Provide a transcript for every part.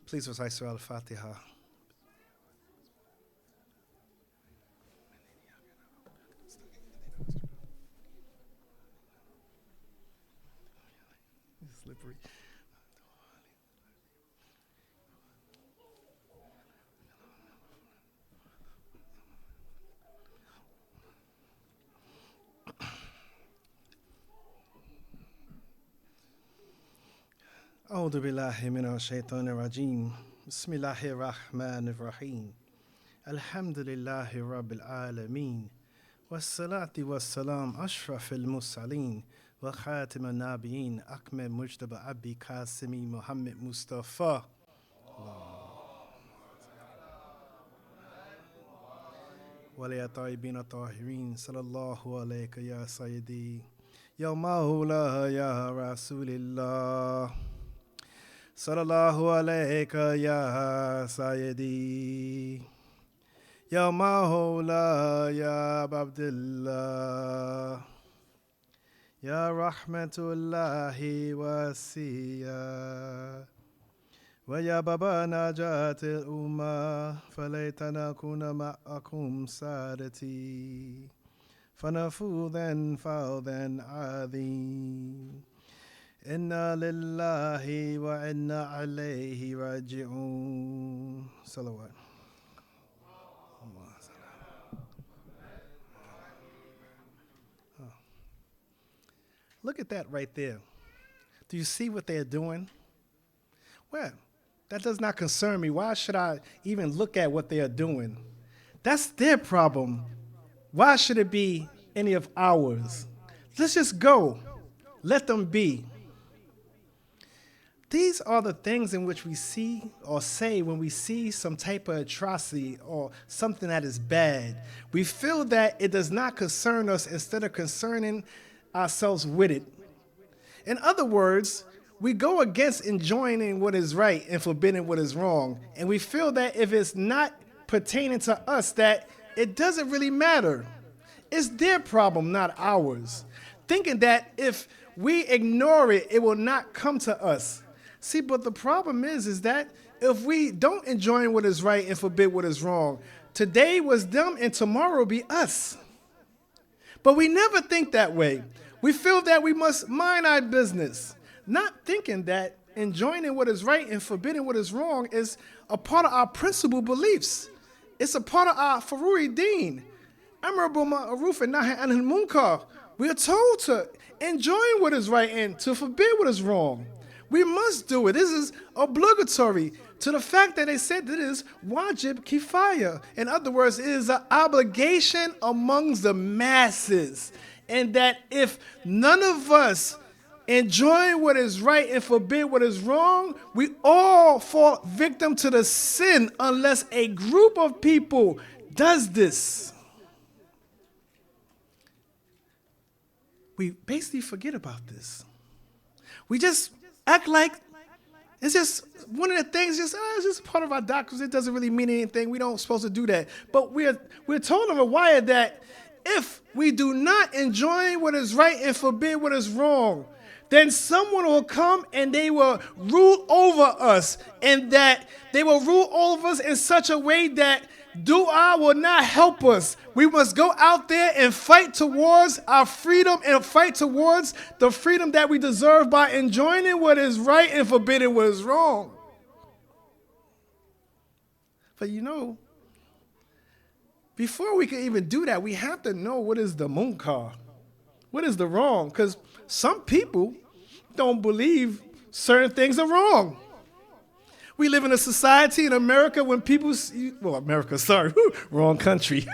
Please recite Surah Al-Fatiha. Slippery. أعوذ بالله من الشيطان الرجيم بسم الله الرحمن الرحيم الحمد لله رب العالمين والصلاة والسلام أشرف المرسلين وخاتم النبيين أكمل مجتبى أبي قاسمي محمد مصطفى ولي طيبين الطاهرين صلى الله عليك يا سيدي يا مولاي يا رسول الله صلى الله عليك يا سيدي يا مولاي يا عبد الله يا رحمة الله واسيا ويا بابا نجاة الأمة فليتنا كنا معكم سادتي فنفوذا فوضا عظيم إنا لله وإنا عليه راجعون صلوات. Look at that right there. Do you see what they're doing? Well, that does not concern me. Why should I even look at what they are doing? That's their problem. Why should it be any of ours? Let's just go. Let them be. These are the things in which we see or say when we see some type of atrocity or something that is bad. We feel that it does not concern us instead of concerning ourselves with it. In other words, we go against enjoining what is right and forbidding what is wrong. And we feel that if it's not pertaining to us, that it doesn't really matter. It's their problem, not ours. Thinking that if we ignore it, it will not come to us. See, but the problem is that if we don't enjoin what is right and forbid what is wrong, today was them and tomorrow will be us. But we never think that way. We feel that we must mind our business, not thinking that enjoining what is right and forbidding what is wrong is a part of our principal beliefs. It's a part of our Furui Deen. Amr bil Ma'ruf and Nahy anil Munkar. We are told to enjoin what is right and to forbid what is wrong. We must do it. This is obligatory to the fact that they said that it is wajib kifaya. In other words, it is an obligation amongst the masses. And that if none of us enjoin what is right and forbid what is wrong, we all fall victim to the sin unless a group of people does this. We basically forget about this. We just act like it's just one of the things, it's just part of our doctrines. It doesn't really mean anything. We don't supposed to do that. But we're told in the wire that if we do not enjoin what is right and forbid what is wrong, then someone will come and they will rule over us, and that they will rule over us in such a way that dua will not help us. We must go out there and fight towards our freedom and fight towards the freedom that we deserve by enjoining what is right and forbidding what is wrong. But before we can even do that, we have to know what is the munkar. What is the wrong? Because some people don't believe certain things are wrong. We live in a society in America when people, wrong country.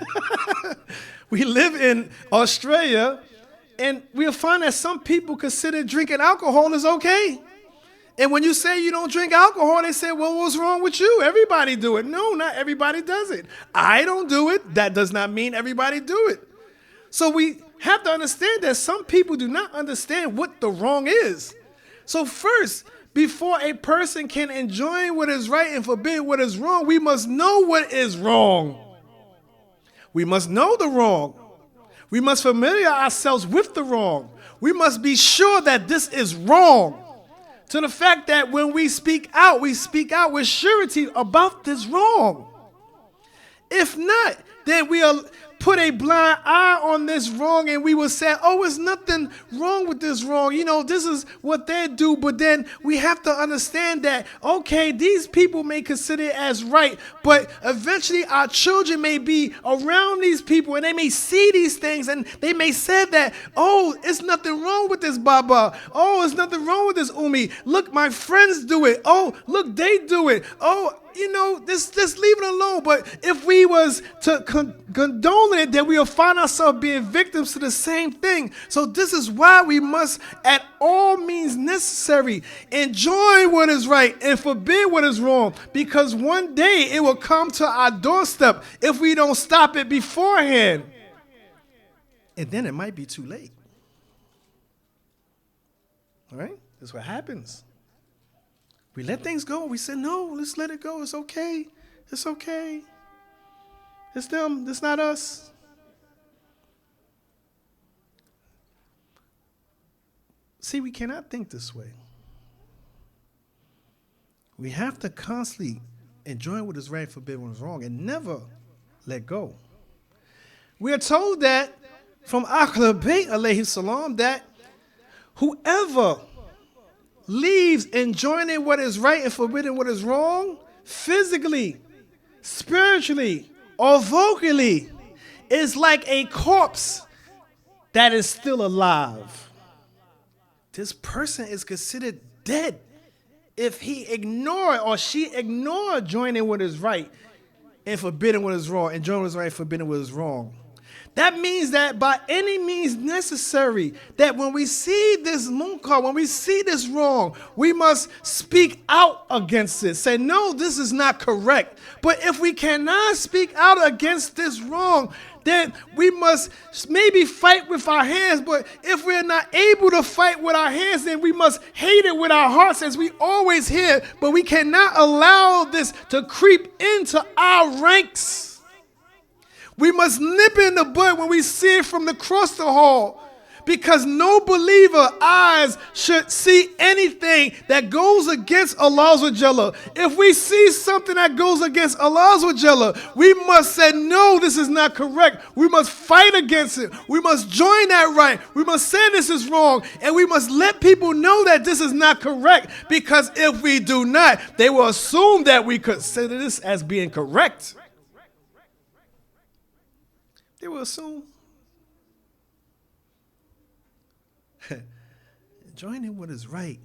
We live in Australia, and we'll find that some people consider drinking alcohol is okay. And when you say you don't drink alcohol, they say, well, what's wrong with you? Everybody do it. No, not everybody does it. I don't do it. That does not mean everybody do it. So we have to understand that some people do not understand what the wrong is. So first, before a person can enjoin what is right and forbid what is wrong, we must know what is wrong. We must know the wrong. We must familiarize ourselves with the wrong. We must be sure that this is wrong. to the fact that when we speak out with surety about this wrong. If not, then we'll put a blind eye on this wrong and we will say, oh, there's nothing wrong with this wrong. You know, this is what they do. But then we have to understand that, okay, these people may consider it as right, but eventually our children may be around these people and they may see these things and they may say that, oh, it's nothing wrong with this Baba. Oh, it's nothing wrong with this Umi. Look, my friends do it. Oh, look, they do it. Oh, you know, just leave it alone. But if we was to condone it, then we'll find ourselves being victims to the same thing. So this is why we must, at all means necessary, enjoy what is right and forbid what is wrong. Because one day it will come to our doorstep if we don't stop it beforehand. And then it might be too late. All right? That's what happens. We let things go. We say, no, let's let it go. It's okay. It's okay. It's them. It's not us. See, we cannot think this way. We have to constantly enjoy what is right, forbid what is wrong, and never let go. We are told that from Ahl Bayt alayhi salam that whoever leaves enjoining what is right and forbidding what is wrong, physically, spiritually, or vocally, is like a corpse that is still alive. This person is considered dead if he ignore or she ignore joining what is right and forbidding what is wrong, enjoying what is right and forbidding what is wrong. That means that by any means necessary, that when we see this munkar, when we see this wrong, we must speak out against it. Say, no, this is not correct. But if we cannot speak out against this wrong, then we must maybe fight with our hands. But if we're not able to fight with our hands, then we must hate it with our hearts, as we always hear. But we cannot allow this to creep into our ranks. We must nip in the bud when we see it from across the hall, because no believer eyes should see anything that goes against Allah Jalla. If we see something that goes against Allah Jalla, we must say, no, this is not correct. We must fight against it. We must join that right. We must say this is wrong, and we must let people know that this is not correct, because if we do not, they will assume that we consider this as being correct. They will assume. Joining what is right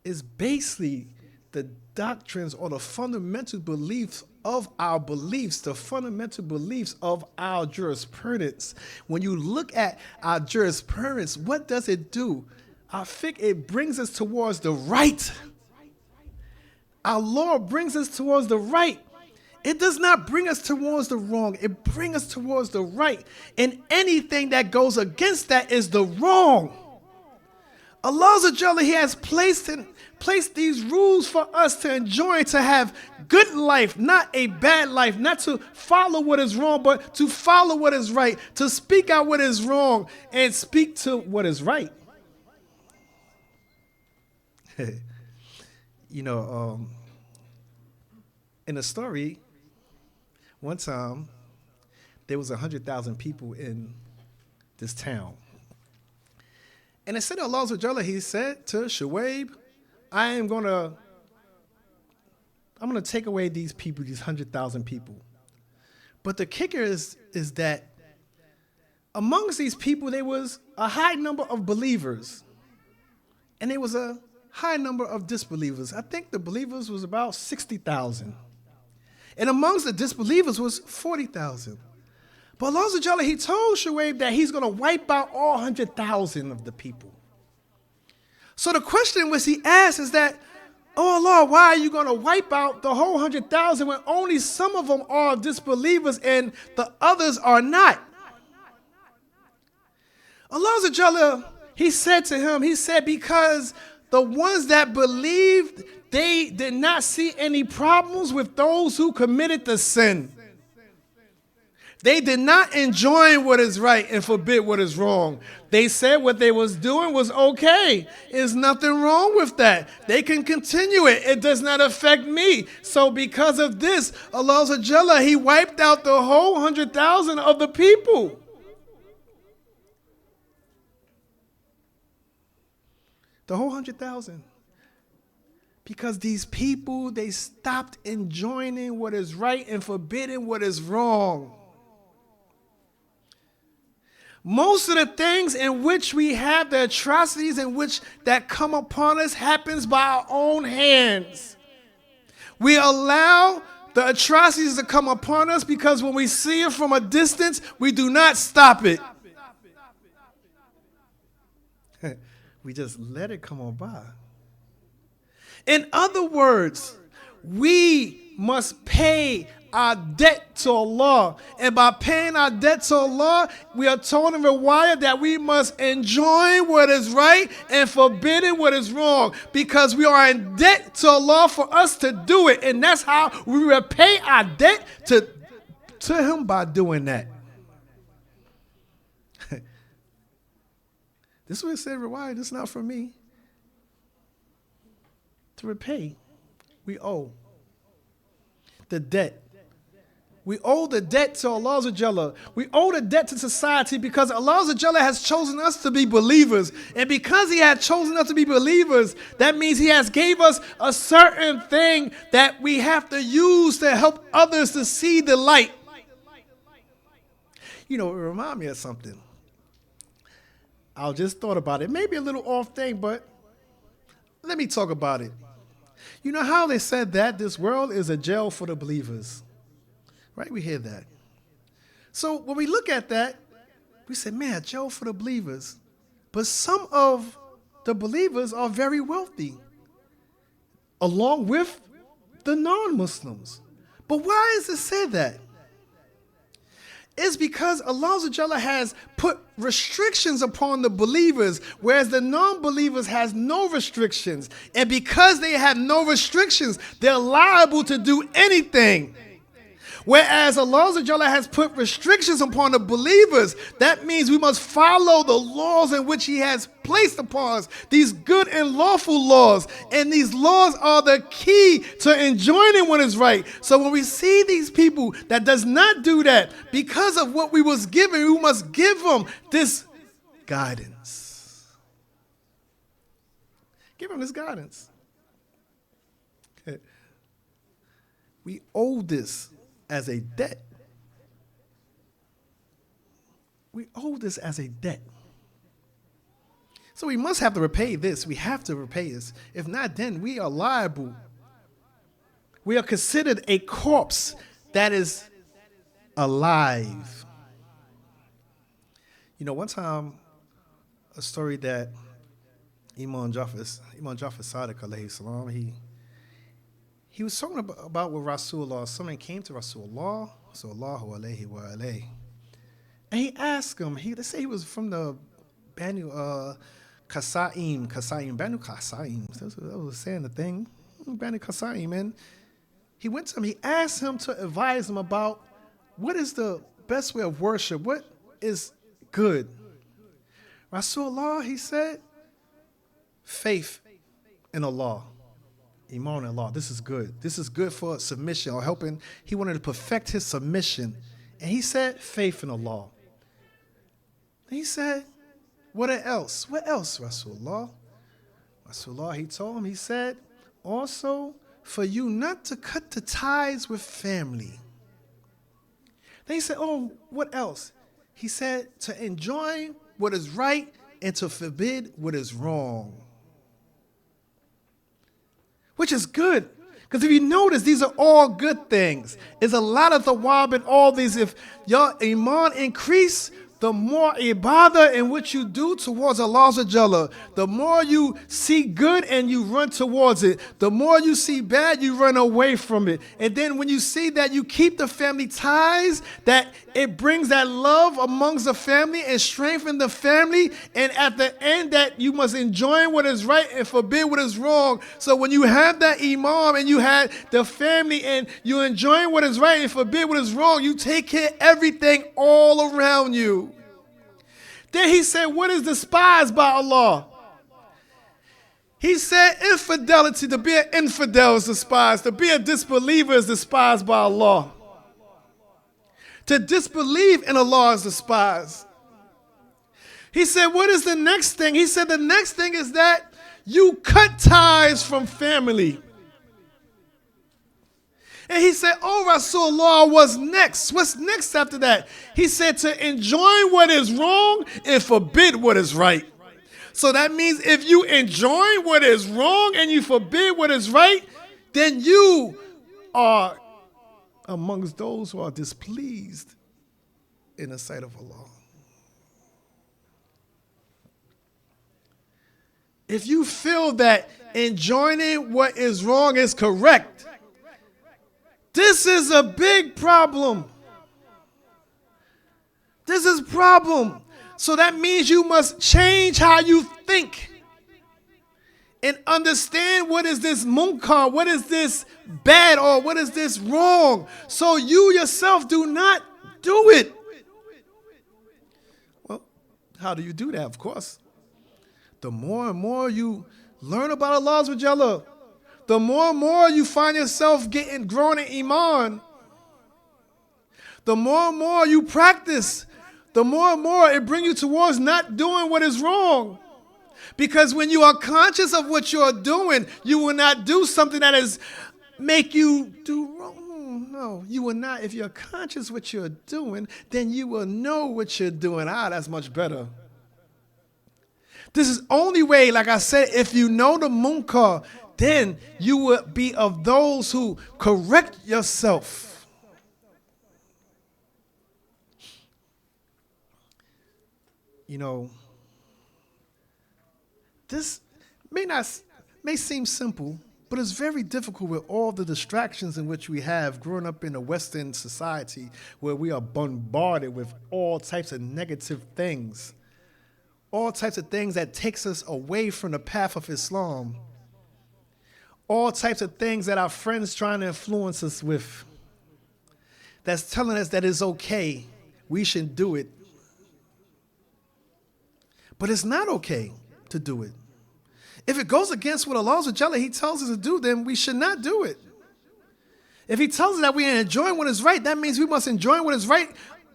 is basically the doctrines or the fundamental beliefs of our beliefs, the fundamental beliefs of our jurisprudence. When you look at our jurisprudence, what does it do? I think it brings us towards the right. Our law brings us towards the right. It does not bring us towards the wrong. It brings us towards the right. And anything that goes against that is the wrong. Allah Jalla, He has placed these rules for us to enjoy, to have good life, not a bad life, not to follow what is wrong, but to follow what is right, to speak out what is wrong and speak to what is right. In a story, one time, there was 100,000 people in this town. And it said Allah Jalla, He said to Shuaib, I'm gonna take away these people, these 100,000 people. But the kicker is that amongst these people, there was a high number of believers. And there was a high number of disbelievers. I think the believers was about 60,000. And amongst the disbelievers was 40,000. But Allah Jalla, He told Shuaib that He's going to wipe out all 100,000 of the people. So the question which he asked is that, oh Allah, why are you going to wipe out the whole 100,000 when only some of them are disbelievers and the others are not? Allah Jalla, He said to him, He said, because the ones that believed, they did not see any problems with those who committed the sin. They did not enjoin what is right and forbid what is wrong. They said what they was doing was okay. There's nothing wrong with that. They can continue it. It does not affect me. So because of this, Allah Jalla, He wiped out the whole 100,000 of the people. The whole 100,000. Because these people, they stopped enjoining what is right and forbidding what is wrong. Most of the things in which we have the atrocities in which that come upon us happens by our own hands. We allow the atrocities to come upon us because when we see it from a distance, we do not stop it. We just let it come on by. In other words, we must pay our debt to Allah. And by paying our debt to Allah, we are told in Riwayah that we must enjoy what is right and forbidden what is wrong. Because we are in debt to Allah for us to do it. And that's how we repay our debt to Him, by doing that. This is what it said, Riwayah. This is not for me. To repay, we owe the debt. We owe the debt to Allah Jalla. We owe the debt to society because Allah Jalla has chosen us to be believers. And because He had chosen us to be believers, that means He has gave us a certain thing that we have to use to help others to see the light. You know, it reminds me of something. I just thought about it. Maybe a little off thing, but let me talk about it. You know how they said that this world is a jail for the believers? Right? We hear that. So when we look at that, we say, man, a jail for the believers. But some of the believers are very wealthy, along with the non-Muslims. But why is it said that? It's because Allah Jalla has put restrictions upon the believers, whereas the non-believers has no restrictions. And because they have no restrictions, they're liable to do anything. Whereas Allah Jalla has put restrictions upon the believers, that means we must follow the laws in which He has placed upon us, these good and lawful laws. And these laws are the key to enjoining what is right. So when we see these people that does not do that, because of what we was given, we must give them this guidance. Give them this guidance. We owe this as a debt. We owe this as a debt. So we must have to repay this. We have to repay this. If not, then we are liable. We are considered a corpse that is alive. You know, one time, a story that Imam Jafar Sadiq alayhi salam, he was talking about with Rasulullah. Someone came to Rasulullah, sallallahu alayhi wa alayhi, and he asked him, let's say he was from the Banu Kasa'im, Banu Kasa'im. That was saying the thing, Banu Kasa'im. And he went to him, he asked him to advise him about what is the best way of worship, what is good. Rasulullah, he said, faith in Allah. Iman in Allah. This is good. This is good for submission or helping. He wanted to perfect his submission. And he said, faith in Allah. And he said, what else? What else, Rasulullah? Rasulullah, he told him, he said, also for you not to cut the ties with family. Then he said, oh, what else? He said, to enjoy what is right and to forbid what is wrong. Which is good. Because if you notice, these are all good things. There's a lot of thawab in all these. If your iman increase, the more ibadah in which you do towards Allah Jalla, the more you see good and you run towards it, the more you see bad, you run away from it. And then when you see that you keep the family ties, that it brings that love amongst the family and strengthen the family. And at the end, that you must enjoy what is right and forbid what is wrong. So when you have that imam and you have the family and you enjoy what is right and forbid what is wrong, you take care of everything all around you. Then he said, what is despised by Allah? He said, infidelity, to be an infidel is despised. To be a disbeliever is despised by Allah. To disbelieve in Allah is despised. He said, what is the next thing? He said, the next thing is that you cut ties from family. And he said, oh, Rasulullah, what's next? What's next after that? He said to enjoy what is wrong and forbid what is right. So that means if you enjoy what is wrong and you forbid what is right, then you are amongst those who are displeased in the sight of Allah. If you feel that enjoining what is wrong is correct, this is a big problem. This is a problem. So that means you must change how you think and understand what is this munkar, what is this bad, or what is this wrong, so you yourself do not do it. Well, how do you do that? Of course, the more and more you learn about Allah Jalla, the more and more you find yourself growing in iman, the more and more you practice, the more and more it brings you towards not doing what is wrong. Because when you are conscious of what you are doing, you will not do something that is make you do wrong. No, you will not. If you're conscious what you're doing, then you will know what you're doing. That's much better. This is only way, like I said, if you know the munkar, then you will be of those who correct yourself. You know, this may seem simple, but it's very difficult with all the distractions in which we have growing up in a Western society where we are bombarded with all types of negative things, all types of things that takes us away from the path of Islam, all types of things that our friends trying to influence us with, that's telling us that it's okay, we should do it. But it's not okay to do it. If it goes against what Allah Jalla, He tells us to do, then we should not do it. If He tells us that we enjoy what is right, that means we must enjoy what is right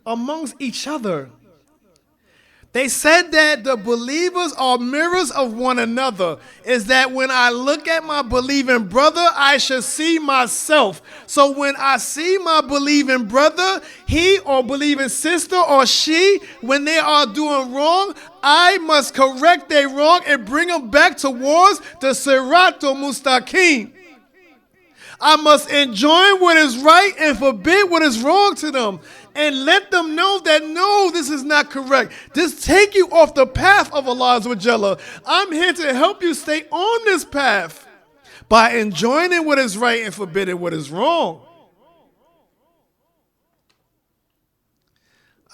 amongst each other. They said that the believers are mirrors of one another. Is that when I look at my believing brother, I should see myself. So when I see my believing brother, he or believing sister or she, when they are doing wrong, I must correct their wrong and bring them back towards the Siratul Mustaqim. I must enjoy what is right and forbid what is wrong to them. And let them know that, no, this is not correct. This take you off the path of Allah Jalla. I'm here to help you stay on this path by enjoining what is right and forbidding what is wrong.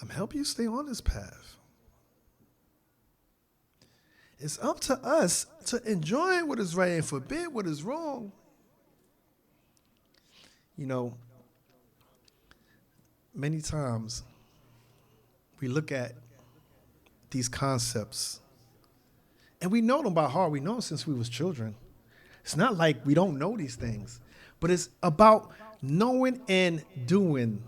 I'm helping you stay on this path. It's up to us to enjoy what is right and forbid what is wrong. You know, many times we look at these concepts and we know them by heart. We know them since we was children. It's not like we don't know these things, but it's about knowing and doing.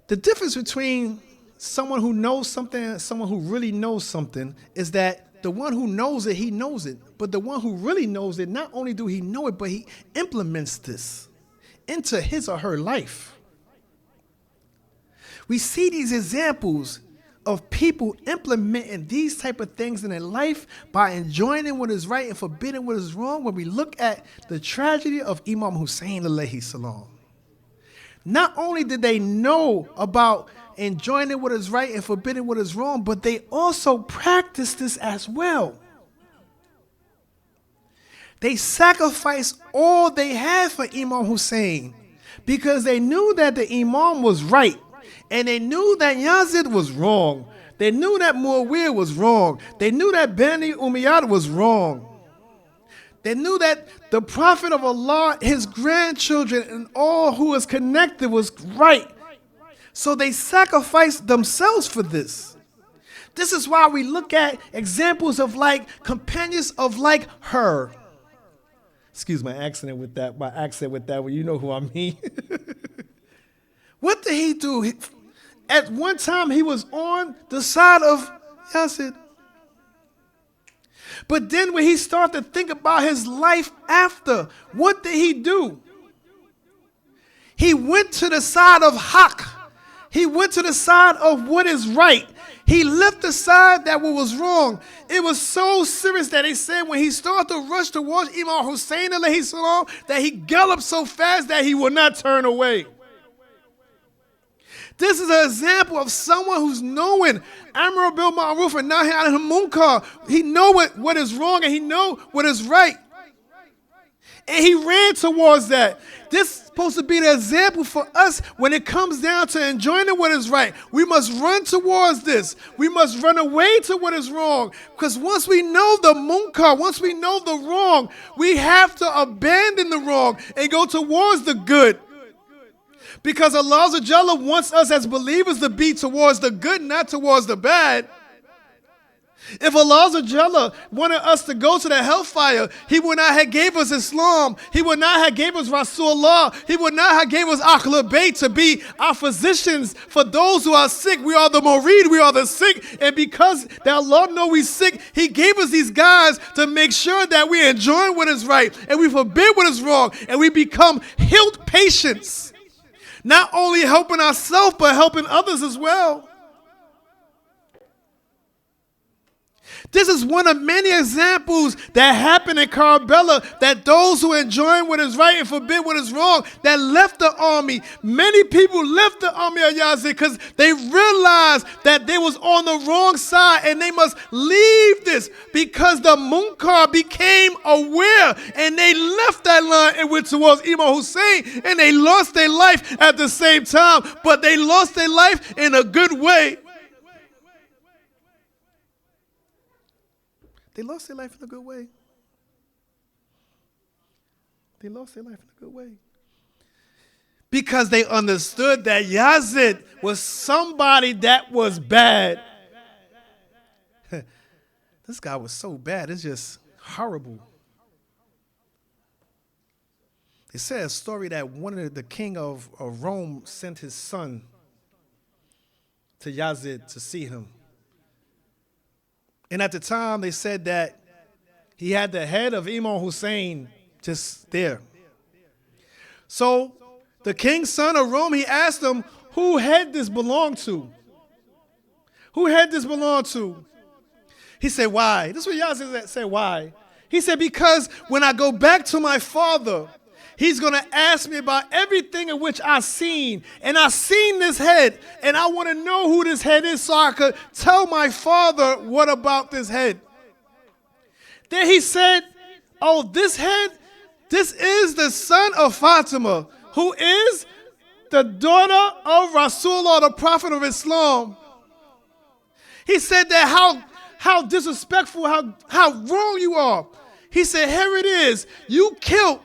The difference between someone who knows something and someone who really knows something is that the one who knows it, he knows it. But the one who really knows it, not only do he know it, but he implements this into his or her life. We see these examples of people implementing these type of things in their life by enjoining what is right and forbidding what is wrong. When we look at the tragedy of Imam Hussein alayhi salam, not only did they know about enjoining what is right and forbidding what is wrong, but they also practiced this as well. They sacrificed all they had for Imam Hussein because they knew that the Imam was right, and they knew that Yazid was wrong. They knew that Muawiyah was wrong. They knew that Bani Umayyad was wrong. They knew that the Prophet of Allah, his grandchildren, and all who was connected was right. So they sacrificed themselves for this. This is why we look at examples of like companions of like her. Excuse my accent with that. Well, you know who I mean. What did he do? At one time, he was on the side of Yazid. But then when he started to think about his life after, what did he do? He went to the side of Haq. He went to the side of what is right. He left the side that what was wrong. It was so serious that they said when he started to rush towards Imam Hussein alayhi salam, that he galloped so fast that he would not turn away. This is an example of someone who's knowing Amr bil Ma'ruf and Nahi anil Munkar. He know what is wrong and he know what is right. And he ran towards that. This is supposed to be the example for us when it comes down to enjoying what is right. We must run towards this. We must run away to what is wrong. Because once we know the munkar, once we know the wrong, we have to abandon the wrong and go towards the good. Because Allah Jalla wants us as believers to be towards the good, not towards the bad. If Allah Jalla wanted us to go to the hellfire, He would not have gave us Islam. He would not have gave us Rasulullah. He would not have gave us Ahlul Bayt to be our physicians for those who are sick. We are the Murid, we are the sick. And because that Allah know we sick, He gave us these guys to make sure that we enjoy what is right and we forbid what is wrong and we become healed patients. Not only helping ourselves, but helping others as well. This is one of many examples that happen in Karbala, that those who enjoy what is right and forbid what is wrong, that left the army. Many people left the army of Yazid because they realized that they was on the wrong side and they must leave this because the Munkar became aware and they left that line and went towards Imam Hussein and they lost their life at the same time, but they lost their life in a good way. They lost their life in a good way. They lost their life in a good way. Because they understood that Yazid was somebody that was bad. This guy was so bad, it's just horrible. They said a story that the king of Rome sent his son to Yazid to see him. And at the time, they said that he had the head of Imam Hussein just there. So the king's son of Rome, he asked him, who head this belong to? Who head this belong to? He said, why? This is what Yazid said, why? He said, because when I go back to my father, he's going to ask me about everything in which I've seen. And I've seen this head. And I want to know who this head is so I could tell my father what about this head. Then he said, oh, this head, this is the son of Fatima, who is the daughter of Rasulullah, the Prophet of Islam. He said that how disrespectful, how wrong you are. He said, here it is. You killed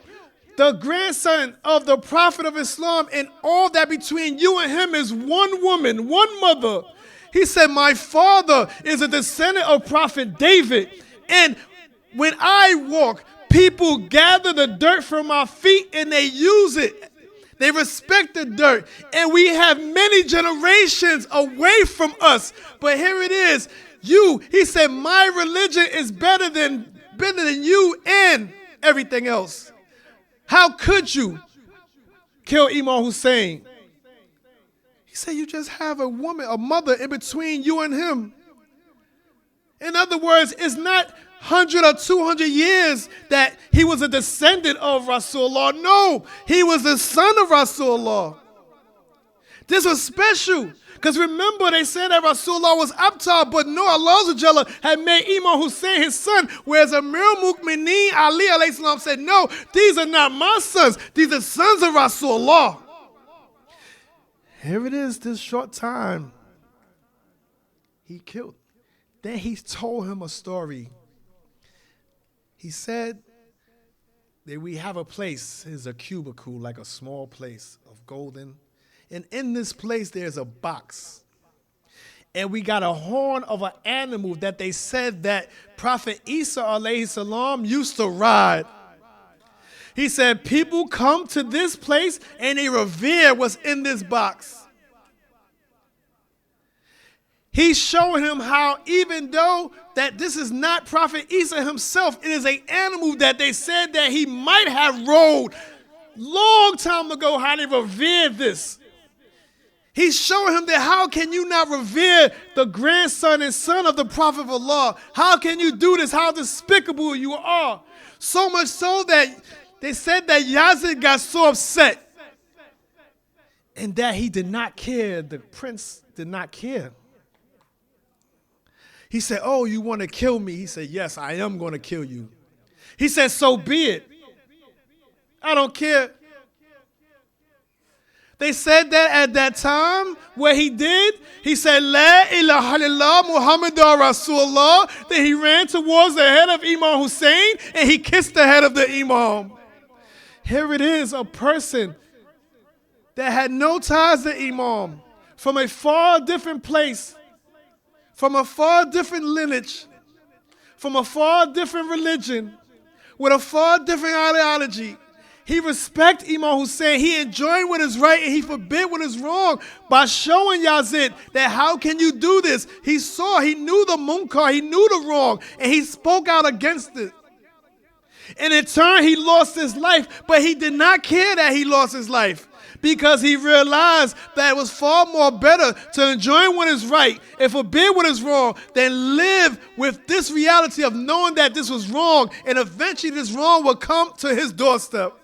the grandson of the Prophet of Islam, and all that between you and him is one woman, one mother. He said, my father is a descendant of Prophet David. And when I walk, people gather the dirt from my feet and they use it. They respect the dirt. And we have many generations away from us. But here it is. He said, my religion is better than you and everything else. How could you kill Imam Hussein? He said, you just have a woman, a mother in between you and him. In other words, it's not 100 or 200 years that he was a descendant of Rasulullah. No, he was the son of Rasulullah. This was special. Because remember, they said that Rasulullah was up top, but no, Allah had made Imam Hussein his son, whereas Amir al-Mu'mineen Ali alayhi salam said, no, these are not my sons. These are sons of Rasulullah. Here it is, this short time. He killed. Then he told him a story. He said that we have a place, it's a cubicle, like a small place of golden. And in this place, there's a box. And we got a horn of an animal that they said that Prophet Isa alayhi salam used to ride. He said, people come to this place and they revere what's in this box. He's showing him how even though that this is not Prophet Isa himself, it is an animal that they said that he might have rode long time ago, how they revered this. He's showing him that how can you not revere the grandson and son of the Prophet of Allah? How can you do this? How despicable you are. So much so that they said that Yazid got so upset and that he did not care. The prince did not care. He said, oh, you want to kill me? He said, yes, I am going to kill you. He said, so be it. I don't care. They said that at that time, where he did, he said, La ilaha illallah Muhammadur Rasulullah. Then he ran towards the head of Imam Hussein and he kissed the head of the Imam. Here it is, a person that had no ties to Imam, from a far different place, from a far different lineage, from a far different religion, with a far different ideology. He respect Imam Hussein. He enjoined what is right and he forbid what is wrong by showing Yazid that how can you do this? He saw, he knew the munkar, he knew the wrong, and he spoke out against it. And in turn, he lost his life, but he did not care that he lost his life because he realized that it was far more better to enjoin what is right and forbid what is wrong than live with this reality of knowing that this was wrong and eventually this wrong will come to his doorstep.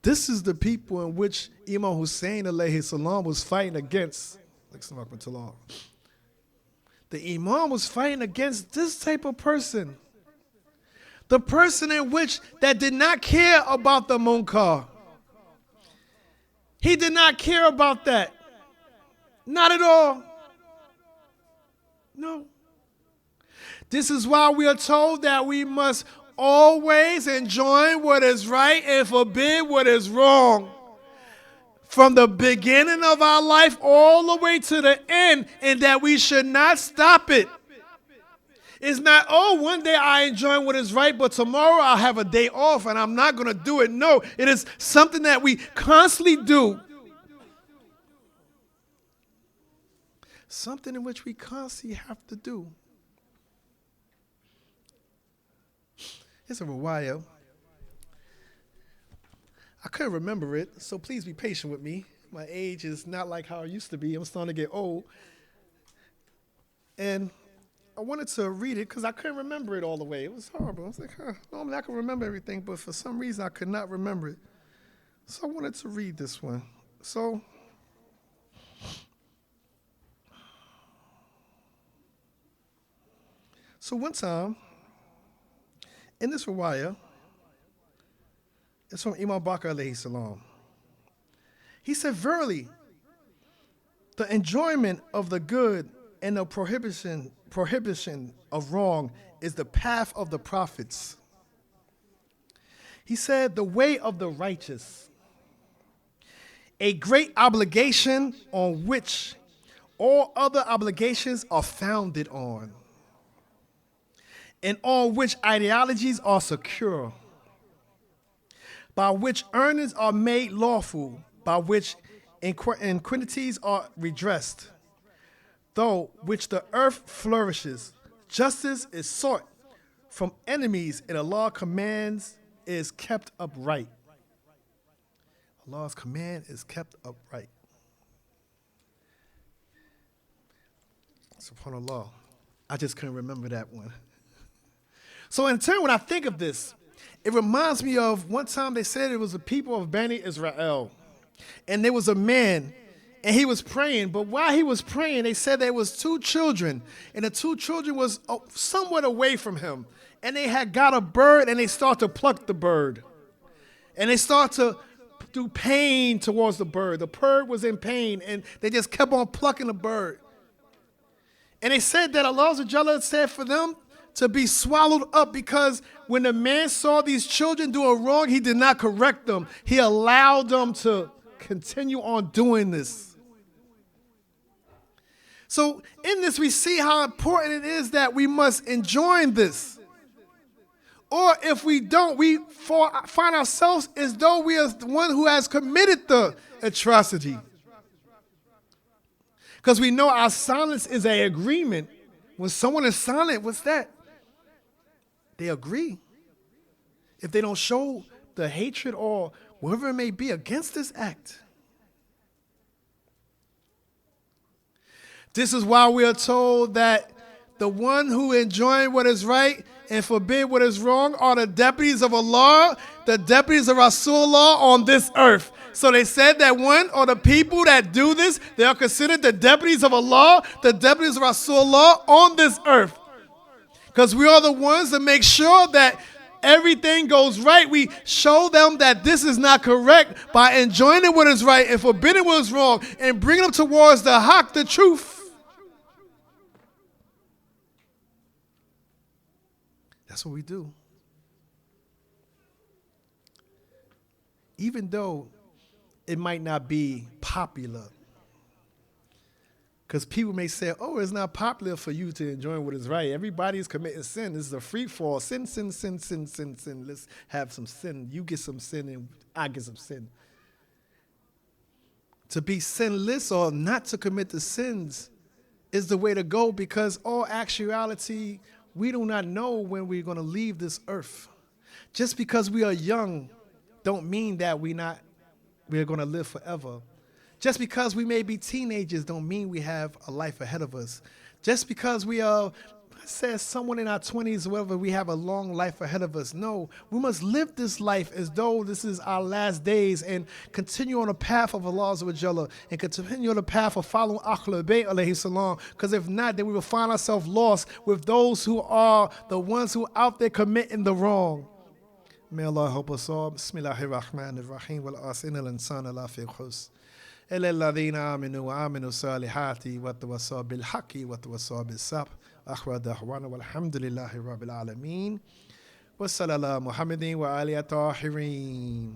This is the people in which Imam Hussein alayhi salam was fighting against. The Imam was fighting against this type of person. The person in which that did not care about the munkar. He did not care about that. Not at all. No. This is why we are told that we must always enjoin what is right and forbid what is wrong. From the beginning of our life all the way to the end, and that we should not stop it. It's not, oh, one day I enjoy what is right, but tomorrow I'll have a day off and I'm not going to do it. No, it is something that we constantly do. Something in which we constantly have to do. It's a riwayah. I couldn't remember it, so please be patient with me. My age is not like how it used to be. I'm starting to get old. And I wanted to read it because I couldn't remember it all the way. It was horrible. I was like, normally I can remember everything, but for some reason I could not remember it. So I wanted to read this one. So one time, in this riwayah, it's from Imam Bakr alayhi salam. He said, verily, the enjoyment of the good and the prohibition of wrong is the path of the prophets. He said, the way of the righteous, a great obligation on which all other obligations are founded on, and on which ideologies are secure, by which earnings are made lawful, by which iniquities are redressed, though which the earth flourishes, justice is sought from enemies, and Allah's commands is kept upright. Allah's command is kept upright. SubhanAllah. I just couldn't remember that one. So in turn, when I think of this, It reminds me of one time they said it was the people of Bani Israel. And there was a man, and he was praying. But while he was praying, they said there was two children. And the two children was somewhat away from him. And they had got a bird, and they start to pluck the bird. And they start to do pain towards the bird. The bird was in pain, and they just kept on plucking the bird. And they said that Allah said for them to be swallowed up, because when the man saw these children doing wrong, he did not correct them. He allowed them to continue on doing this. So in this, we see how important it is that we must enjoin this. Or if we don't, we find ourselves as though we are the one who has committed the atrocity. Because we know our silence is an agreement. When someone is silent, what's that? They agree. If they don't show the hatred or whatever it may be against this act. This is why we are told that the one who enjoin what is right and forbid what is wrong are the deputies of Allah, the deputies of Rasulullah on this earth. So they said that one or the people that do this, they are considered the deputies of Allah, the deputies of Rasulullah on this earth. Because we are the ones that make sure that everything goes right. We show them that this is not correct by enjoining what is right and forbidding what is wrong and bringing them towards the haqq, the truth. That's what we do. Even though it might not be popular. Because people may say, oh, it's not popular for you to enjoy what is right. Everybody's committing sin. This is a free fall. Sin, sin, sin, sin, sin, sin. Let's have some sin. You get some sin and I get some sin. To be sinless or not to commit the sins is the way to go, because all actuality, we do not know when we're going to leave this earth. Just because we are young don't mean that we're going to live forever. Just because we may be teenagers don't mean we have a life ahead of us. Just because we are, says someone in our 20s or whatever, we have a long life ahead of us. No, we must live this life as though this is our last days and continue on the path of Allah and continue on the path of following Ahlul Bayt alayhi salam. Because if not, then we will find ourselves lost with those who are the ones who are out there committing the wrong. May Allah help us all. Bismillahirrahmanirrahim. Wal asin al-insan la fi khus. إلا الذين آمنوا وآمنوا الصالحات وتواصوا بالحق وتواصوا بالصبر آخر دعوانا والحمد لله رب العالمين وصلى الله محمد وآله الطاهرين.